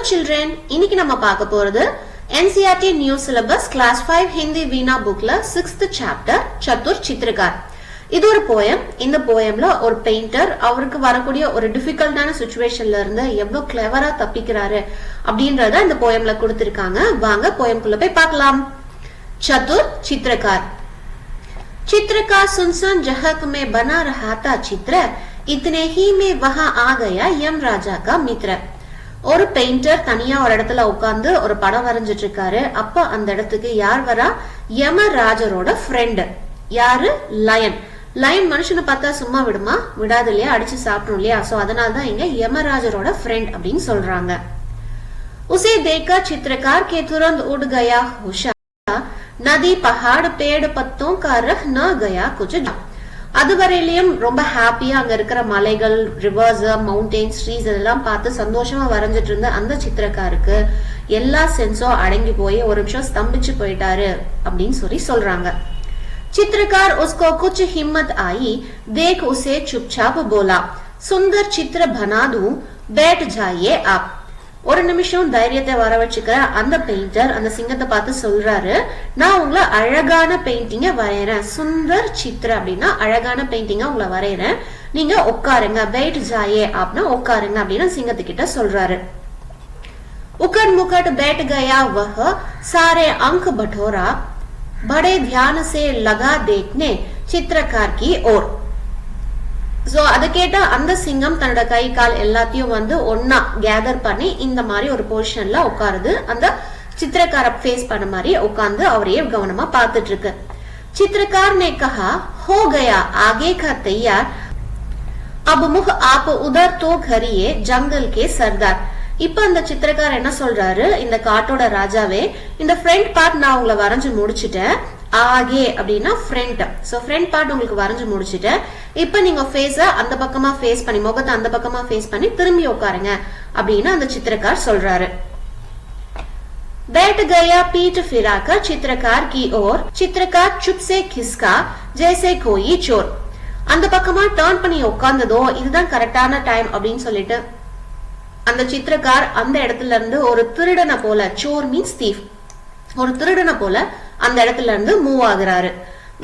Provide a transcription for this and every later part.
children, இன்னைக்கு நம்ம பார்க்க போறது NCERT New Syllabus Class 5 Hindi Veena bookல 6th chapter சத்துர் சித்திரகார். இது ஒரு போயம். இந்த போயம்ல ஒரு பெயிண்டர் அவருக்கு வரக்கூடிய ஒரு டிஃபிகல்ட்டான சிச்சுவேஷன்ல இருந்து எவ்வளவு கிளவரா தப்பிக்கிறாரு அப்படின்றத இந்த போயம்ல கொடுத்திருக்காங்க. வாங்க போயம்குள்ள போய் பார்க்கலாம். चतुर चित्रकार. चित्रकार सुनसान जहक में बना रहा था चित्र, इतने ही में वहां आ गया यम राजा का मित्र. ஒரு பெயிண்டர் தனியா ஒரு இடத்துல உட்கார்ந்து ஒரு படம் வரைஞ்சிட்டு இருக்காரு. அப்ப அந்த இடத்துக்கு யார் வரா? யமராஜரோட ஃப்ரெண்ட். யாரு? லயன். லயன் மனுஷனை பார்த்தா சும்மா விடுமா? விடாது இல்லையா? அடிச்சு சாப்பிடும் இல்லையா? சோ அதனாலதான் இங்க யமராஜரோட ஃப்ரெண்ட் அப்படின்னு சொல்றாங்க. उसे देखा चित्रकार के तुरंत उड़ गया होशा, नदी पहाड़ पेड़ पत्तों का रह न गया कुछ. அதுவரையிலயும் ரொம்ப ஹாப்பியா அங்க இருக்கிற மலைகள், ரிவர்ஸ், மவுண்டன்ஸ், ட்ரீஸ் இதெல்லாம் பார்த்து சந்தோஷமா வரைஞ்சிட்டு இருந்த அந்த சித்திரக்காருக்கு எல்லா சென்ஸும் அடங்கி போய் ஒரு நிமிஷம் ஸ்தம்பிச்சு போயிட்டாரு அப்படின்னு சொல்றாங்க. चित्रकार उसको कुछ हिम्मत आई, देख उसे चुपचाप बोला, सुंदर चित्र बना दूं, बैठ जाइए आप. ஒரு நிமிஷம் தைரியத்தை வர வச்சுக்கிற அந்த பெயிண்டர் அந்த சிங்கத்தை பார்த்து சொல்றாரு, நான் உங்களை அழகான பெயிண்டிங்க வரையறேன். சுந்தர் சித்திர அப்படின்னா அழகான பெயிண்டிங்க உங்களை வரையறேன், நீங்க உட்காருங்க. बैठ जाइए आपனா உட்காருங்க அப்படின்னு சிங்கத்துக்கிட்ட சொல்றாரு. उकड़ मुकड़ बैठ गया वह, सारे अंक बटोरा, बड़े ध्यान से लगा देखने चित्रकार की ओर. சோ அத கேட்ட அந்த சிங்கம் தன்னோட கை கால் எல்லாத்தையும் வந்து ஒன்னா கேதர் பண்ணி இந்த மாதிரி ஒரு பொசிஷன்ல உட்காருது. அந்த चित्रकार फेस பண்ண மாதிரி உட்கார்ந்து அவரையே கவனமா பார்த்துட்டு இருக்கு. चित्रकार ने कहा, हो गया आगे का तैयार, अब मुख आप उधर तो करिए जंगल के सरदार. இப்ப அந்த சித்திரக்கார் என்ன சொல்றாரு, இந்த காட்டோட ராஜாவே, இந்த ஃப்ரண்ட் பார்ட் நான் உங்களை வரைஞ்சு முடிச்சுட்டேன். ஆகே அப்படின்னா ஃப்ரண்ட். சோ ஃப்ரண்ட் பார்ட் உங்களுக்கு வரைஞ்சு முடிச்சுட்டேன். இப்ப நீங்க ஃபேஸ அந்த பக்கமா ஃபேஸ் பண்ணி, முகத்தை அந்த பக்கமா ஃபேஸ் பண்ணி திரும்பி உட்காருங்க அப்படின்னு அந்த சித்திரக்கார் சொல்றாரு. बैठ गया पीठ फिराकर चित्रकार की ओर, चित्रकार चुप से खिसका जैसे कोई चोर. அந்த பக்கமா டர்ன் பண்ணி உட்கார்ந்ததோ இதுதான் கரெக்டான டைம் அப்படின்னு சொல்லிட்டு அந்த சித்திரக்கார் அந்த இடத்துல இருந்து ஒரு திருடனை போல, चोर மீன்ஸ் தீஃப், ஒரு திருடனை போல அந்த இடத்துல இருந்து மூவ் ஆகுறாரு.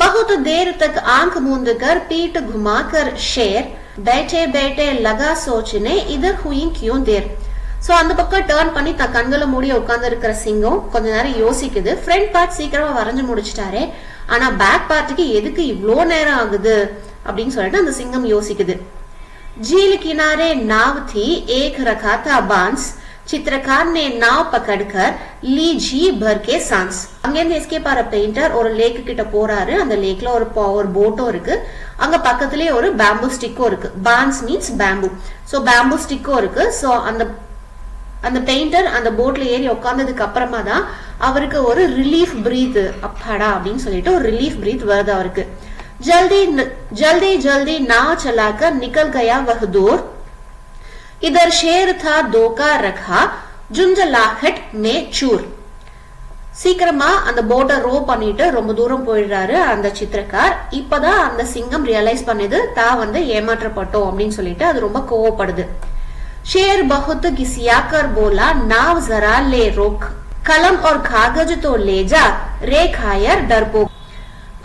बहुत देर तक आंख मूंद कर पीठ घुमाकर शेर, बैठे बैठे लगा सोचने इधर हुई क्यों देर. சோ அந்த பக்கம் டர்ன் பண்ணி தன் கண்களை மூடி உட்கார்ந்து இருக்கிற சிங்கம் கொஞ்ச நேரம் யோசிக்குது. ஃப்ரண்ட் பார்ட் சீக்கிரமா வரைஞ்சு முடிச்சிட்டாரே, ஆனா பேக் பார்ட்டுக்கு எதுக்கு இவ்ளோ நேரம் ஆகுது அப்படின்னு சொல்லிட்டு அந்த சிங்கம் யோசிக்குது. झील किनारे नाव थी, एक रखा था बांस, चित्रकार ने नाव पकड़कर ली जी भर के सांस. அங்கிருந்து எஸ்கேப் ஆற பெயிண்டர் ஒரு லேக் கிட்ட போறாரு. அந்த லேக்ல ஒரு போட்டும் இருக்கு. அங்க பக்கத்திலேயே ஒரு பேம்பு ஸ்டிக்கும் இருக்கு. பான்ஸ் மீன்ஸ் பேம்பு. சோ பேம்பு ஸ்டிக்கும் இருக்கு. சோ அந்த பெயிண்டர் அந்த போட்ல ஏறி உட்கார்ந்ததுக்கு அப்புறமா தான் அவருக்கு ஒரு ரிலீஃப் பிரீத், அப்பாடா அப்படின்னு சொல்லிட்டு ஒரு ரிலீஃப் பிரீத் வருது அவருக்கு. जल्दी जल्दी जल्दी नाव चलाकर निकल गया वह दूर, इधर शेर था धोखा रखा, जुंजलाहट में चूर. சீக்கிரமா அந்த போட்டை ரோ பண்ணிட்டு ரொம்ப தூரம் போயிடுறாரு அந்த சித்திரக்கார். இப்பதான் அந்த சிங்கம் ரியலைஸ் பண்ணுது தான் வந்து ஏமாற்றப்பட்டோம் அப்படின்னு சொல்லிட்டு அது ரொம்ப கோவப்படுது. शेर बहुत घिसियाकर बोला, नाव जरा ले रोक, कलम और कागज तो ले जा, रे खायर डरपोक.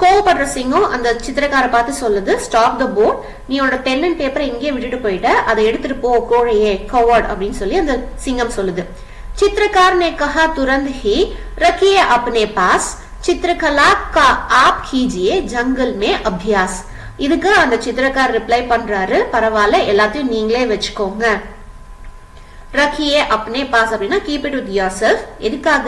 கோவப்படுற சிங்கம் அந்த சித்திரக்கார பார்த்து சொல்லுது, ஸ்டாப் த போட், நீ உன்னோட பென் அண்ட் பேப்பரை இங்கே விட்டுட்டு போயிட்ட, அதை எடுத்துட்டு போ கோழையே, கவர்ட் அப்படின்னு சொல்லி அந்த சிங்கம் சொல்லுது. चित्रकार ने कहा तुरंत ही, रखिए अपने पास, चित्रकला का आप कीजिए जंगल में अभ्यास. இதுக்கு அந்த சித்திரக்கார் ரிப்ளை பண்றாரு, பரவாயில்ல எல்லாத்தையும் நீங்களே வச்சுக்கோங்க. ரக்கியே அப்னே பாஸ் அப்படின்னா கீப் இட் வித் யுவர்செல்ஃப். எதுக்காக?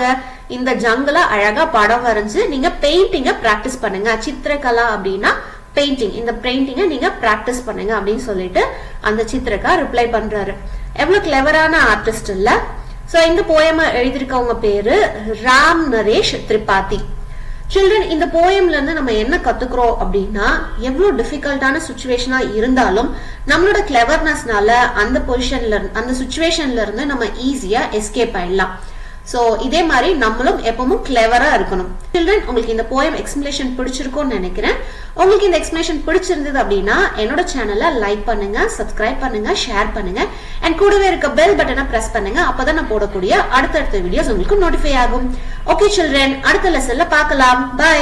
இந்த ஜங்கல அழகா படம் வரைஞ்சு நீங்க பெயிண்டிங்க பிராக்டிஸ் பண்ணுங்க. சித்திரகலா அப்படின்னா பெயிண்டிங், இந்த பெயிண்டிங்க நீங்க பிராக்டிஸ் பண்ணுங்க அப்படின்னு சொல்லிட்டு அந்த சித்திரக்கார் ரிப்ளை பண்றாரு. எவ்வளவு கிளவரான ஆர்டிஸ்ட் இல்ல? சோ இந்த போயமா எழுதிருக்கவங்க பேரு ராம் நரேஷ் திரிபாதி. சில்ட்ரன், இந்த போயம்ல இருந்து நம்ம என்ன கத்துக்கிறோம் அப்படின்னா, எவ்வளவு டிஃபிகல்ட்டான சிச்சுவேஷனா இருந்தாலும் நம்மளோட கிளவர்னஸ்னால அந்த பொசிஷன்ல அந்த சிச்சுவேஷன்ல இருந்து நம்ம ஈஸியா எஸ்கேப் ஆயிடலாம். சோ இதே மாதிரி நம்மளும் எப்பவும் கிளவரா இருக்கணும். சில்ட்ரன், உங்களுக்கு இந்த போயம் எக்ஸ்பிளேஷன் பிடிச்சிருக்கும்னு நினைக்கிறேன். உங்களுக்கு இந்த எக்ஸ்பிளேஷன் பிடிச்சிருந்தது அப்படின்னா என்னோட சேனலை லைக் பண்ணுங்க, சப்ஸ்கிரைப் பண்ணுங்க, ஷேர் பண்ணுங்க அண்ட் கூடவே இருக்க பெல் பட்டனை பிரஸ் பண்ணுங்க. அப்பதான் நான் போடக்கூடிய அடுத்தடுத்த வீடியோஸ் உங்களுக்கு நோட்டிஃபை ஆகும். ஓகே சில்ட்ரன், அடுத்த லெசன்ல பார்க்கலாம். பை.